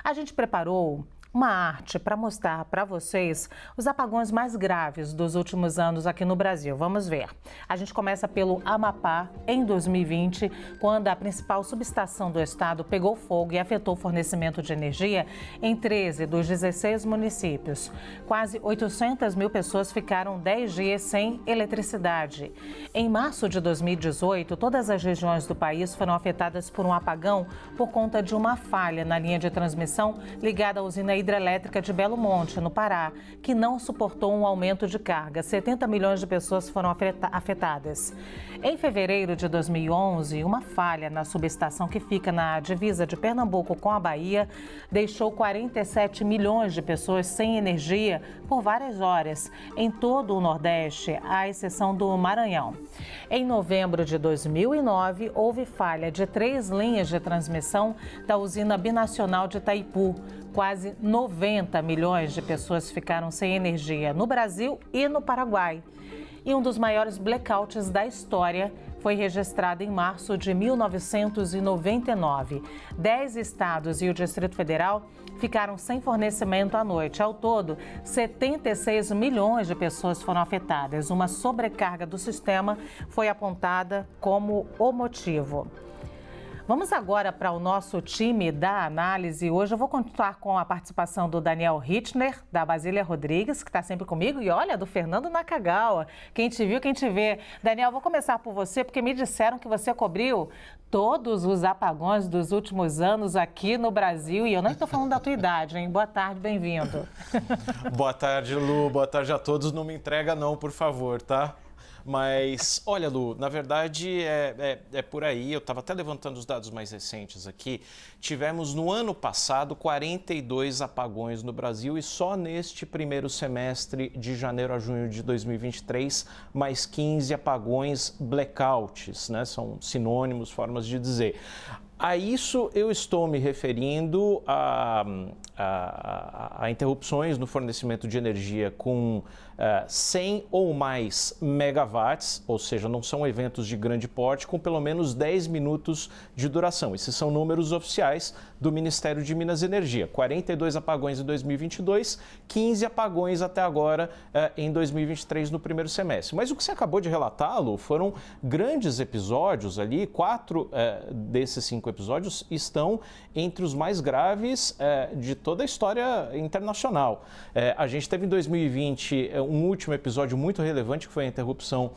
A gente preparou uma arte para mostrar para vocês os apagões mais graves dos últimos anos aqui no Brasil. Vamos ver. A gente começa pelo Amapá, em 2020, quando a principal subestação do estado pegou fogo e afetou o fornecimento de energia em 13 dos 16 municípios. Quase 800 mil pessoas ficaram 10 dias sem eletricidade. Em março de 2018, todas as regiões do país foram afetadas por um apagão por conta de uma falha na linha de transmissão ligada à usina hidrelétrica de Belo Monte, no Pará, que não suportou um aumento de carga. 70 milhões de pessoas foram afetadas. Em fevereiro de 2011, uma falha na subestação que fica na divisa de Pernambuco com a Bahia deixou 47 milhões de pessoas sem energia por várias horas, em todo o Nordeste, à exceção do Maranhão. Em novembro de 2009, houve falha de 3 linhas de transmissão da usina binacional de Itaipu. Quase 90 milhões de pessoas ficaram sem energia no Brasil e no Paraguai. E um dos maiores blackouts da história foi registrado em março de 1999. 10 estados e o Distrito Federal ficaram sem fornecimento à noite. Ao todo, 76 milhões de pessoas foram afetadas. Uma sobrecarga do sistema foi apontada como o motivo. Vamos agora para o nosso time da análise. Hoje eu vou contar com a participação do Daniel Hittner, da Basília Rodrigues, que está sempre comigo, e olha, do Fernando Nakagawa. Quem te viu, quem te vê. Daniel, vou começar por você, porque me disseram que você cobriu todos os apagões dos últimos anos aqui no Brasil, e eu não estou falando da tua idade, hein? Boa tarde, bem-vindo. Boa tarde, Lu. Boa tarde a todos. Não me entrega não, por favor, tá? Mas, olha, Lu, na verdade é por aí. Eu estava até levantando os dados mais recentes aqui. Tivemos no ano passado 42 apagões no Brasil e só neste primeiro semestre de janeiro a junho de 2023, mais 15 apagões blackouts, né? São sinônimos, formas de dizer. A isso eu estou me referindo a interrupções no fornecimento de energia com 100 ou mais megawatts, ou seja, não são eventos de grande porte, com pelo menos 10 minutos de duração. Esses são números oficiais do Ministério de Minas e Energia. 42 apagões em 2022, 15 apagões até agora em 2023 no primeiro semestre. Mas o que você acabou de relatar, Lu, foram grandes episódios ali, 4 desses 5 episódios estão entre os mais graves de toda a história internacional. A gente teve em 2020 um último episódio muito relevante, que foi a interrupção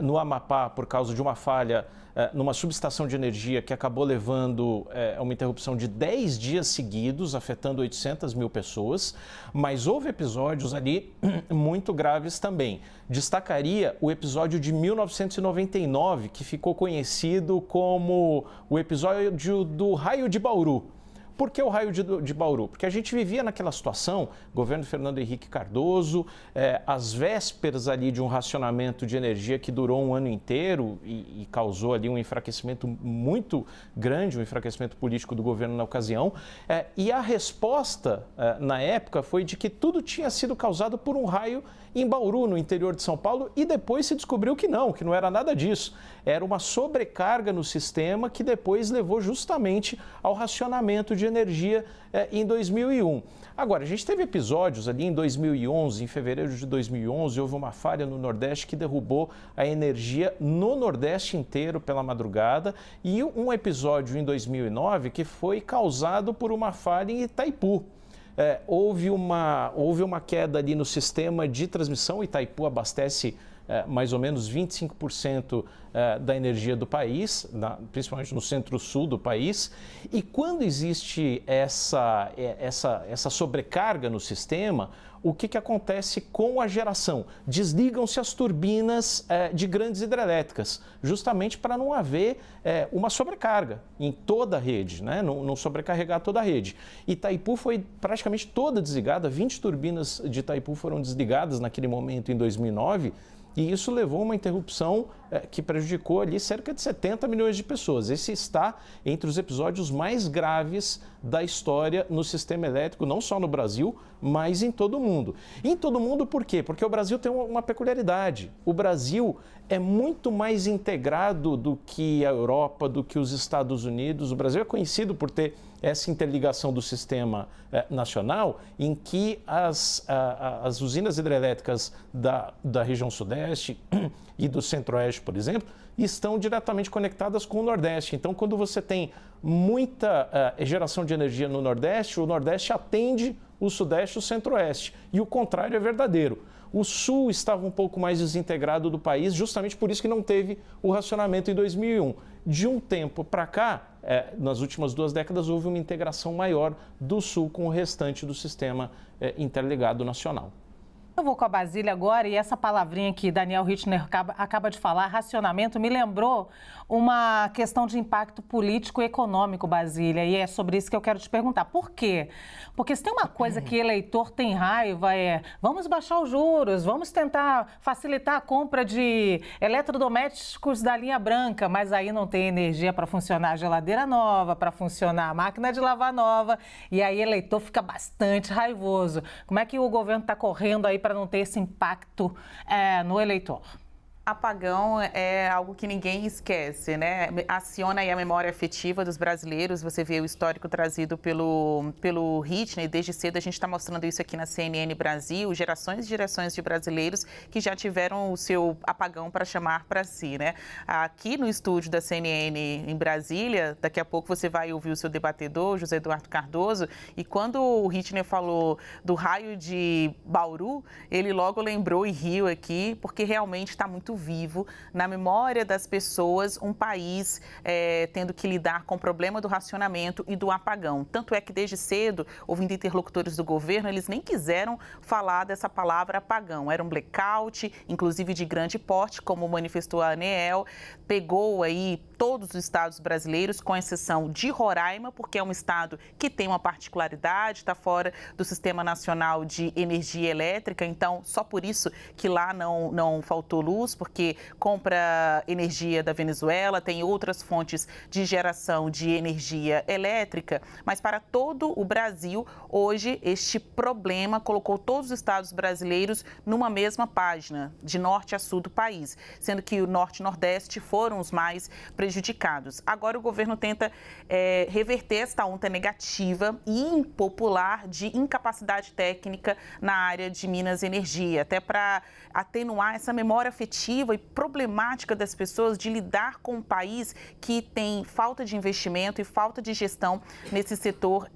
no Amapá por causa de uma falha numa subestação de energia que acabou levando a uma interrupção de 10 dias seguidos, afetando 800 mil pessoas, mas houve episódios ali muito graves também. Destacaria o episódio de 1999, que ficou conhecido como o episódio do Raio de Bauru. Por que o raio de Bauru? Porque a gente vivia naquela situação, governo Fernando Henrique Cardoso, às vésperas ali de um racionamento de energia que durou um ano inteiro e causou ali um enfraquecimento muito grande, um enfraquecimento político do governo na ocasião. E a resposta na época foi de que tudo tinha sido causado por um raio em Bauru, no interior de São Paulo, e depois se descobriu que não era nada disso. Era uma sobrecarga no sistema que depois levou justamente ao racionamento de energia em 2001. Agora, a gente teve episódios ali em 2011, em fevereiro de 2011, houve uma falha no Nordeste que derrubou a energia no Nordeste inteiro pela madrugada, e um episódio em 2009 que foi causado por uma falha em Itaipu. Houve uma queda ali no sistema de transmissão. Itaipu abastece mais ou menos 25% da energia do país, principalmente no centro-sul do país. E quando existe essa sobrecarga no sistema, o que acontece com a geração? Desligam-se as turbinas de grandes hidrelétricas, justamente para não haver uma sobrecarga em toda a rede, né? Não sobrecarregar toda a rede. Itaipu foi praticamente toda desligada, 20 turbinas de Itaipu foram desligadas naquele momento em 2009, e isso levou a uma interrupção que prejudicou ali cerca de 70 milhões de pessoas. Esse está entre os episódios mais graves da história no sistema elétrico, não só no Brasil, mas em todo o mundo. E em todo o mundo por quê? Porque o Brasil tem uma peculiaridade. O Brasil é muito mais integrado do que a Europa, do que os Estados Unidos. O Brasil é conhecido por ter essa interligação do sistema nacional, em que as usinas hidrelétricas da região sudeste e do centro-oeste, por exemplo, estão diretamente conectadas com o Nordeste. Então, quando você tem muita geração de energia no Nordeste, o Nordeste atende o Sudeste e o Centro-Oeste. E o contrário é verdadeiro. O Sul estava um pouco mais desintegrado do país, justamente por isso que não teve o racionamento em 2001. De um tempo para cá, nas últimas 2 décadas, houve uma integração maior do Sul com o restante do sistema interligado nacional. Eu vou com a Basília agora e essa palavrinha que Daniel Richtner acaba de falar, racionamento, me lembrou uma questão de impacto político e econômico, Basília, e é sobre isso que eu quero te perguntar. Por quê? Porque se tem uma coisa que eleitor tem raiva vamos baixar os juros, vamos tentar facilitar a compra de eletrodomésticos da linha branca, mas aí não tem energia para funcionar a geladeira nova, para funcionar a máquina de lavar nova, e aí eleitor fica bastante raivoso. Como é que o governo está correndo aí para não ter esse impacto no eleitor? Apagão é algo que ninguém esquece, né? Aciona aí a memória afetiva dos brasileiros. Você vê o histórico trazido pelo Richtner, e desde cedo a gente está mostrando isso aqui na CNN Brasil, gerações e gerações de brasileiros que já tiveram o seu apagão para chamar para si, né? Aqui no estúdio da CNN em Brasília, daqui a pouco você vai ouvir o seu debatedor, José Eduardo Cardoso, e quando o Richtner falou do raio de Bauru, ele logo lembrou e riu aqui, porque realmente está muito vivo na memória das pessoas um país tendo que lidar com o problema do racionamento e do apagão. Tanto é que desde cedo, ouvindo interlocutores do governo, eles nem quiseram falar dessa palavra apagão. Era um blackout, inclusive de grande porte, como manifestou a ANEEL, pegou aí todos os estados brasileiros, com exceção de Roraima, porque é um estado que tem uma particularidade, está fora do Sistema Nacional de Energia Elétrica, então só por isso que lá não faltou luz, porque compra energia da Venezuela, tem outras fontes de geração de energia elétrica, mas para todo o Brasil, hoje, este problema colocou todos os estados brasileiros numa mesma página, de norte a sul do país, sendo que o norte e nordeste foram os mais prejudicados. Agora o governo tenta reverter esta onda negativa e impopular de incapacidade técnica na área de Minas Energia, até para atenuar essa memória afetiva e problemática das pessoas de lidar com um país que tem falta de investimento e falta de gestão nesse setor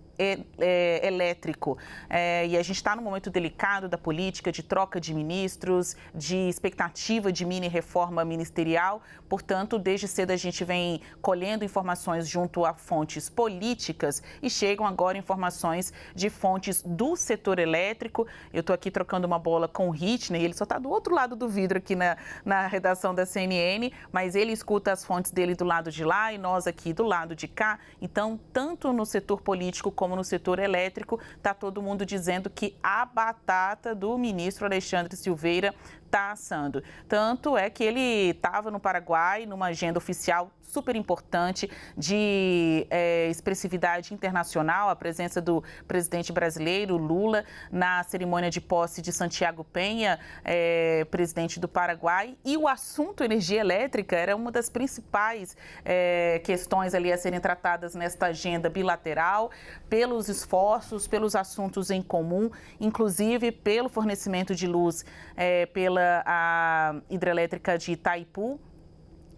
elétrico. E a gente está num momento delicado da política, de troca de ministros, de expectativa de mini-reforma ministerial. Portanto, desde cedo a gente vem colhendo informações junto a fontes políticas e chegam agora informações de fontes do setor elétrico. Eu estou aqui trocando uma bola com o Richtner, ele só está do outro lado do vidro aqui na redação da CNN, mas ele escuta as fontes dele do lado de lá e nós aqui do lado de cá. Então, tanto no setor político como no setor elétrico, está todo mundo dizendo que a batata do ministro Alexandre Silveira está assando. Tanto é que ele estava no Paraguai, numa agenda oficial super importante de expressividade internacional, a presença do presidente brasileiro, Lula, na cerimônia de posse de Santiago Penha, presidente do Paraguai. E o assunto energia elétrica era uma das principais questões ali a serem tratadas nesta agenda bilateral, pelos esforços, pelos assuntos em comum, inclusive pelo fornecimento de luz pela a hidrelétrica de Itaipu.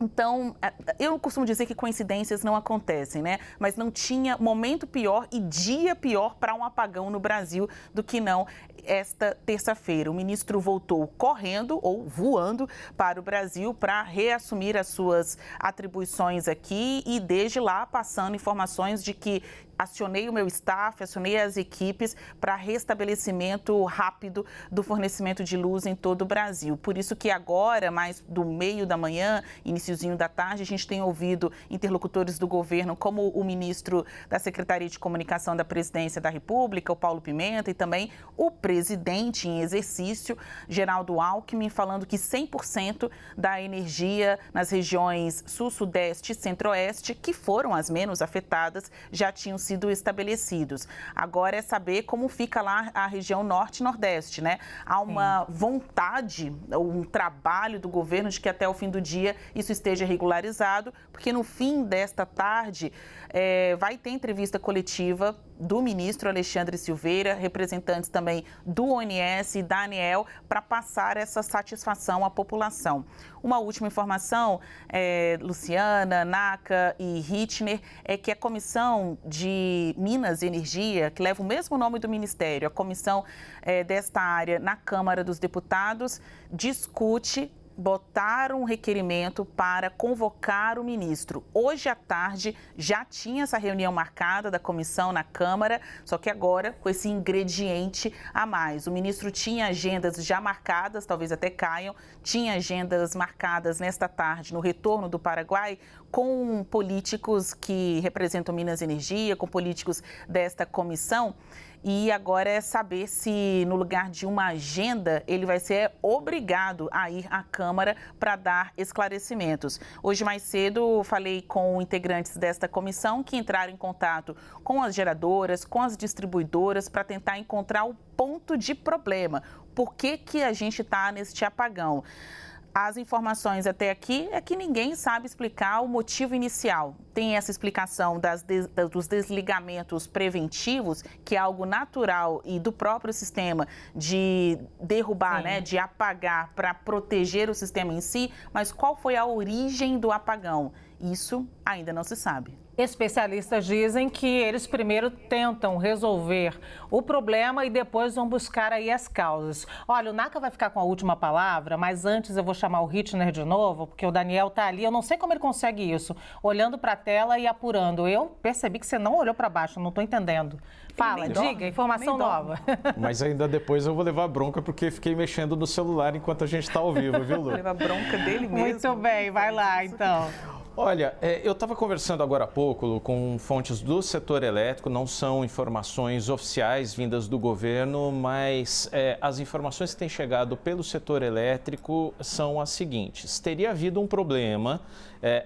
Então, eu costumo dizer que coincidências não acontecem, né? Mas não tinha momento pior e dia pior para um apagão no Brasil do que não esta terça-feira. O ministro voltou correndo ou voando para o Brasil para reassumir as suas atribuições aqui e desde lá passando informações de que acionei o meu staff, acionei as equipes para restabelecimento rápido do fornecimento de luz em todo o Brasil. Por isso que agora, mais do meio da manhã, iniciozinho da tarde, a gente tem ouvido interlocutores do governo, como o ministro da Secretaria de Comunicação da Presidência da República, o Paulo Pimenta, e também o presidente em exercício, Geraldo Alckmin, falando que 100% da energia nas regiões sul, sudeste e centro-oeste, que foram as menos afetadas, já tinham sido sido estabelecidos. Agora é saber como fica lá a região norte e nordeste, né? Há uma vontade, um trabalho do governo de que até o fim do dia isso esteja regularizado, porque no fim desta tarde vai ter entrevista coletiva do ministro Alexandre Silveira, representantes também do ONS e da ANEEL, para passar essa satisfação à população. Uma última informação, Luciana, Naca e Hitner, é que a Comissão de Minas e Energia, que leva o mesmo nome do Ministério, a comissão desta área na Câmara dos Deputados, discute botar um requerimento para convocar o ministro. Hoje à tarde já tinha essa reunião marcada da comissão na Câmara, só que agora com esse ingrediente a mais. O ministro tinha agendas já marcadas, talvez até caiam, tinha agendas marcadas nesta tarde no retorno do Paraguai com políticos que representam Minas e Energia, com políticos desta comissão. E agora é saber se, no lugar de uma agenda, ele vai ser obrigado a ir à Câmara para dar esclarecimentos. Hoje, mais cedo, falei com integrantes desta comissão que entraram em contato com as geradoras, com as distribuidoras, para tentar encontrar o ponto de problema. Por que a gente está neste apagão? As informações até aqui é que ninguém sabe explicar o motivo inicial. Tem essa explicação dos desligamentos preventivos, que é algo natural e do próprio sistema de derrubar, né, de apagar para proteger o sistema em si, mas qual foi a origem do apagão? Isso ainda não se sabe. Especialistas dizem que eles primeiro tentam resolver o problema e depois vão buscar aí as causas. Olha, o Naca vai ficar com a última palavra, mas antes eu vou chamar o Hitner de novo, porque o Daniel está ali. Eu não sei como ele consegue isso, olhando para a tela e apurando. Eu percebi que você não olhou para baixo, não estou entendendo. Fala, diga, informação nova. Mas ainda depois eu vou levar bronca, porque fiquei mexendo no celular enquanto a gente está ao vivo, viu, Lu? Vou levar bronca dele mesmo. Muito bem, vai lá então. Olha, eu estava conversando agora há pouco, Lu, com fontes do setor elétrico, não são informações oficiais vindas do governo, mas as informações que têm chegado pelo setor elétrico são as seguintes. Teria havido um problema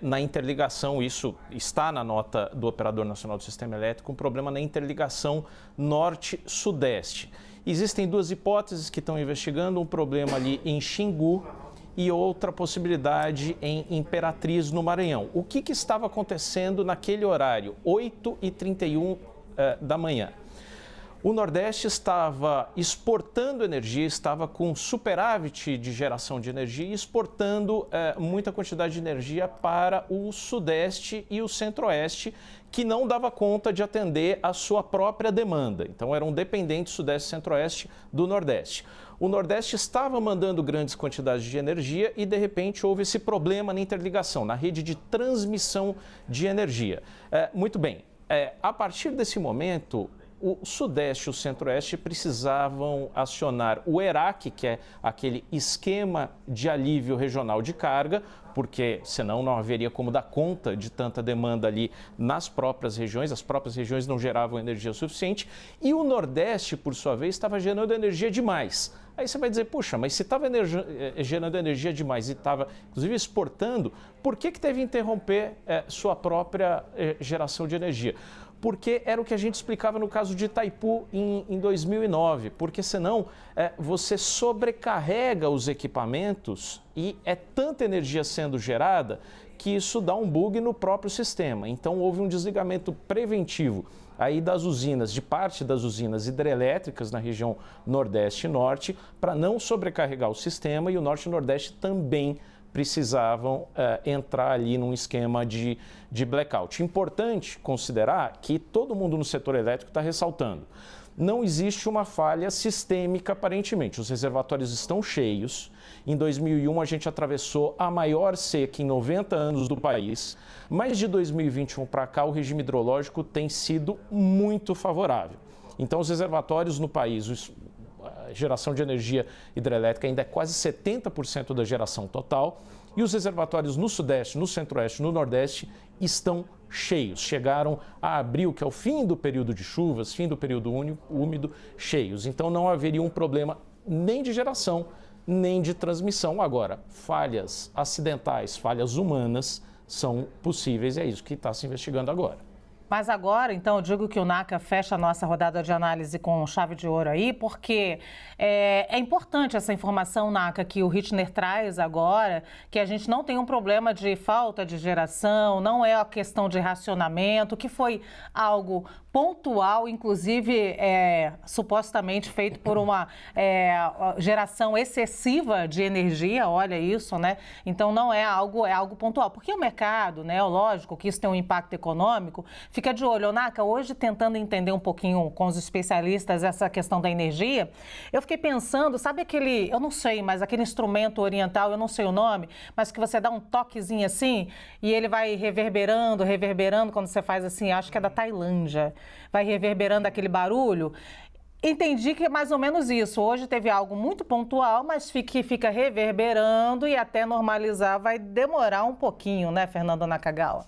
na interligação, isso está na nota do Operador Nacional do Sistema Elétrico, um problema na interligação norte-sudeste. Existem duas hipóteses que estão investigando, um problema ali em Xingu e outra possibilidade em Imperatriz, no Maranhão. O que estava acontecendo naquele horário, 8h31 da manhã? O Nordeste estava exportando energia, estava com superávit de geração de energia e exportando muita quantidade de energia para o Sudeste e o Centro-Oeste, que não dava conta de atender a sua própria demanda. Então, eram dependentes Sudeste e Centro-Oeste do Nordeste. O Nordeste estava mandando grandes quantidades de energia e, de repente, houve esse problema na interligação, na rede de transmissão de energia. Muito bem, a partir desse momento, o Sudeste e o Centro-Oeste precisavam acionar o ERAC, que é aquele esquema de alívio regional de carga, porque senão não haveria como dar conta de tanta demanda ali nas próprias regiões, as próprias regiões não geravam energia suficiente, e o Nordeste, por sua vez, estava gerando energia demais. Aí você vai dizer, puxa, mas se estava gerando energia demais e estava, inclusive, exportando, por que teve que interromper sua própria geração de energia? Porque era o que a gente explicava no caso de Itaipu em 2009, porque senão você sobrecarrega os equipamentos e é tanta energia sendo gerada que isso dá um bug no próprio sistema. Então houve um desligamento preventivo aí das usinas, de parte das usinas hidrelétricas na região Nordeste e Norte, para não sobrecarregar o sistema, e o Norte e o Nordeste também precisavam entrar ali num esquema de blackout. Importante considerar que todo mundo no setor elétrico está ressaltando. Não existe uma falha sistêmica, aparentemente. Os reservatórios estão cheios. Em 2001, a gente atravessou a maior seca em 90 anos do país. Mas de 2021 para cá, o regime hidrológico tem sido muito favorável. Então, os reservatórios no país, a geração de energia hidrelétrica ainda é quase 70% da geração total. E os reservatórios no Sudeste, no Centro-Oeste, no Nordeste estão cheios. Chegaram a abril, que é o fim do período de chuvas, fim do período úmido, cheios. Então não haveria um problema nem de geração, nem de transmissão. Agora, falhas acidentais, falhas humanas são possíveis e é isso que está se investigando agora. Mas agora, então, eu digo que o NACA fecha a nossa rodada de análise com chave de ouro aí, porque é importante essa informação, NACA, que o Richtner traz agora, que a gente não tem um problema de falta de geração, não é a questão de racionamento, que foi algo pontual, inclusive supostamente feito por uma geração excessiva de energia, olha isso, né? Então não é algo pontual, porque o mercado, né, lógico que isso tem um impacto econômico, fica de olho. NACA, hoje tentando entender um pouquinho com os especialistas essa questão da energia, eu fiquei pensando, sabe aquele, eu não sei, mas aquele instrumento oriental, eu não sei o nome, mas que você dá um toquezinho assim e ele vai reverberando quando você faz assim, acho que é da Tailândia, vai reverberando aquele barulho. Entendi que é mais ou menos isso. Hoje teve algo muito pontual, mas que fica reverberando e até normalizar vai demorar um pouquinho, né, Fernando Nakagawa?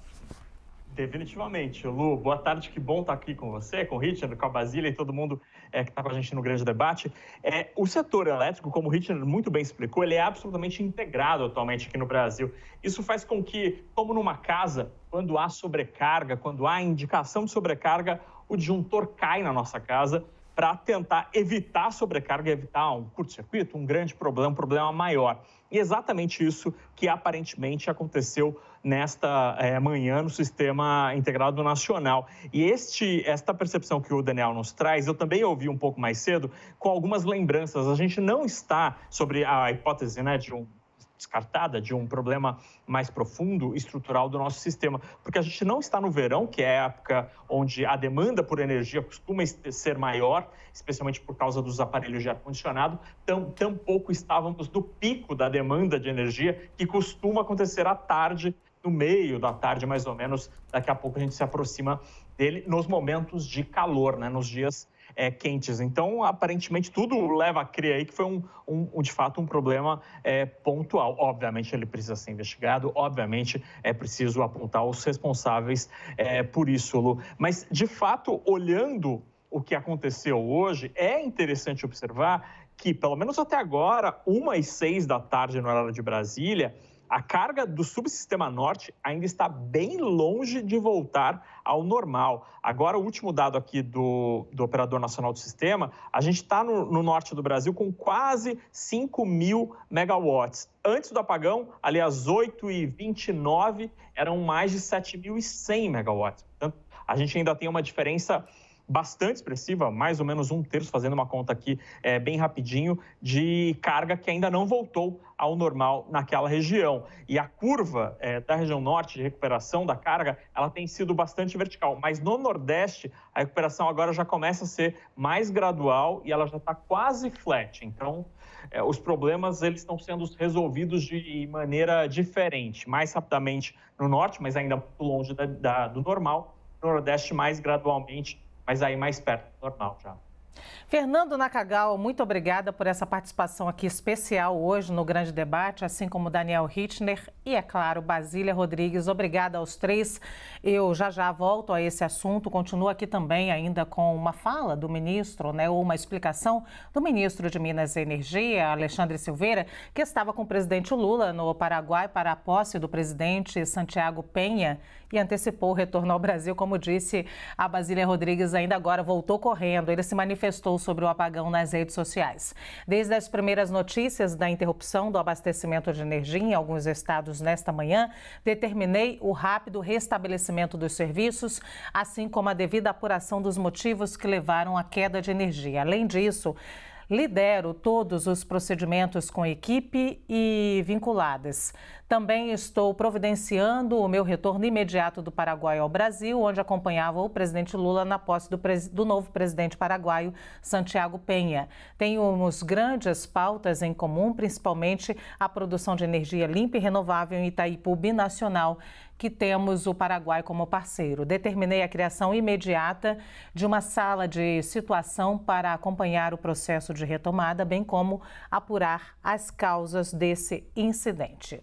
Definitivamente. Lu, boa tarde, que bom estar aqui com você, com o Richtner, com a Basília e todo mundo que está com a gente no grande debate. O setor elétrico, como o Richtner muito bem explicou, ele é absolutamente integrado atualmente aqui no Brasil. Isso faz com que, como numa casa, quando há sobrecarga, quando há indicação de sobrecarga, o disjuntor cai na nossa casa para tentar evitar a sobrecarga, evitar um curto-circuito, um grande problema, um problema maior. E exatamente isso que aparentemente aconteceu nesta manhã no Sistema Integrado Nacional. E esta percepção que o Daniel nos traz, eu também ouvi um pouco mais cedo, com algumas lembranças. A gente não está sobre a hipótese, né, descartada de um problema mais profundo, estrutural do nosso sistema, porque a gente não está no verão, que é a época onde a demanda por energia costuma ser maior, especialmente por causa dos aparelhos de ar-condicionado, tampouco estávamos no pico da demanda de energia, que costuma acontecer à tarde, no meio da tarde, mais ou menos, daqui a pouco a gente se aproxima dele nos momentos de calor, né, nos dias quentes. Então, aparentemente, tudo leva a crer aí que foi de fato um problema pontual. Obviamente, ele precisa ser investigado, obviamente, é preciso apontar os responsáveis por isso, Lu. Mas, de fato, olhando o que aconteceu hoje, é interessante observar que, pelo menos até agora, 1h06 da tarde no horário de Brasília, a carga do subsistema norte ainda está bem longe de voltar ao normal. Agora, o último dado aqui do Operador Nacional do Sistema, a gente está no norte do Brasil com quase 5.000 megawatts. Antes do apagão, ali às 8h29, eram mais de 7.100 megawatts. Portanto, a gente ainda tem uma diferença bastante expressiva, mais ou menos 1/3, fazendo uma conta aqui bem rapidinho, de carga que ainda não voltou ao normal naquela região. E a curva da região norte de recuperação da carga, ela tem sido bastante vertical, mas no Nordeste a recuperação agora já começa a ser mais gradual e ela já está quase flat. Então, os problemas eles estão sendo resolvidos de maneira diferente, mais rapidamente no Norte, mas ainda muito longe do normal, no Nordeste mais gradualmente, mas aí mais perto do normal já. Fernando Nakagawa, muito obrigada por essa participação aqui especial hoje no Grande Debate, assim como Daniel Richtner e, é claro, Basília Rodrigues. Obrigada aos três. Eu já volto a esse assunto. Continuo aqui também ainda com uma fala do ministro, né, ou uma explicação do ministro de Minas e Energia, Alexandre Silveira, que estava com o presidente Lula no Paraguai para a posse do presidente Santiago Peña e antecipou o retorno ao Brasil, como disse a Basília Rodrigues, ainda agora voltou correndo. Ele se manifestou sobre o apagão nas redes sociais. Desde as primeiras notícias da interrupção do abastecimento de energia em alguns estados nesta manhã, determinei o rápido restabelecimento dos serviços, assim como a devida apuração dos motivos que levaram à queda de energia. Além disso, lidero todos os procedimentos com equipe e vinculadas. Também estou providenciando o meu retorno imediato do Paraguai ao Brasil, onde acompanhava o presidente Lula na posse do novo presidente paraguaio, Santiago Peña. Temos grandes pautas em comum, principalmente a produção de energia limpa e renovável em Itaipu binacional, que temos o Paraguai como parceiro. Determinei a criação imediata de uma sala de situação para acompanhar o processo de retomada, bem como apurar as causas desse incidente.